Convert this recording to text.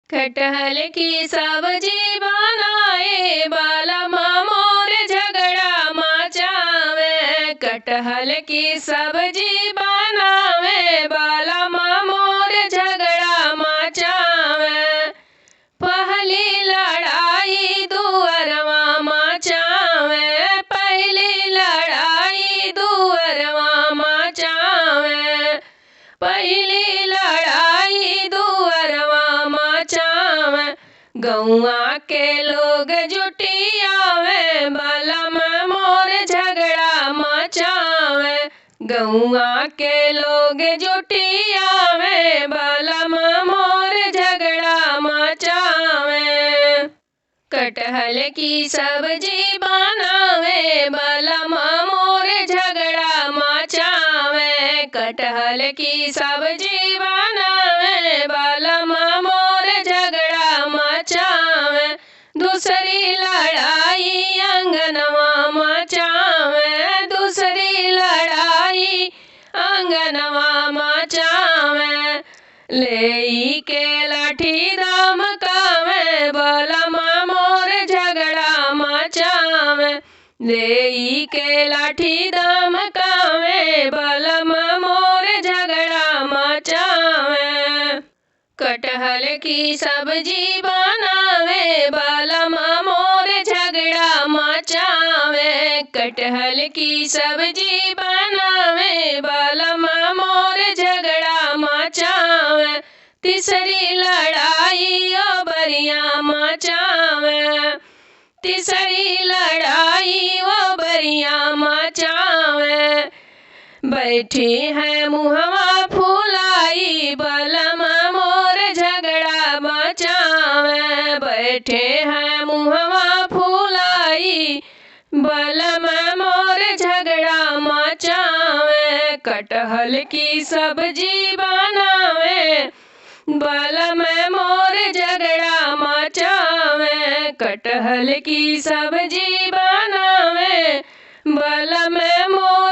कटहल की सब्जी बनाए बालमा मोर झगड़ा मचावे। कटहल की सब्जी बनावे बालमा मोर झगड़ा मचावे। पहली लड़ाई दुअरवा मचावे। पहली लड़ाई दुअरवा मचावे। पहली लड़ाई दुअरवा मचावे। गौआ के लोग जुटियावे बालमा मोर झगड़ा मचावे। गौआ के लोग जुटियावे बालमा मोर झगड़ा मचावे। कटहल की सब्जी बनावे बालमा मोर झगड़ा मचावे। कटहल की सब्जी बनावे बालमा मोर झगड़ा मचावे। दूसरी लड़ाई अंगनवा मचावे। दूसरी लड़ाई अंगनवा मचावे। लेई के लाठी धमकावे बालमा मोर झगड़ा मचावे। लेई के लाठी धमकावे बालमा मोर झगड़ा मचावे। कटहल की सब्जी बनावे बालमा मोर झगड़ा मचावे। कटहल की सब्जी बनावे बालमा मोर झगड़ा मचावे। तीसरी लड़ाई ओ बरिया मचावे। तीसरी लड़ाई ओ बरिया मचावे। बैठी है मुहवा फुलाई बालमा मोर झगड़ा मचावे। बैठे हैं मुहवा फुलाई बालमा मोर झगड़ा मचावे। कटहल की सब्जी बनावे बालमा मोर झगड़ा मचावे। कटहल की सब्जी बनावे बालमा मोर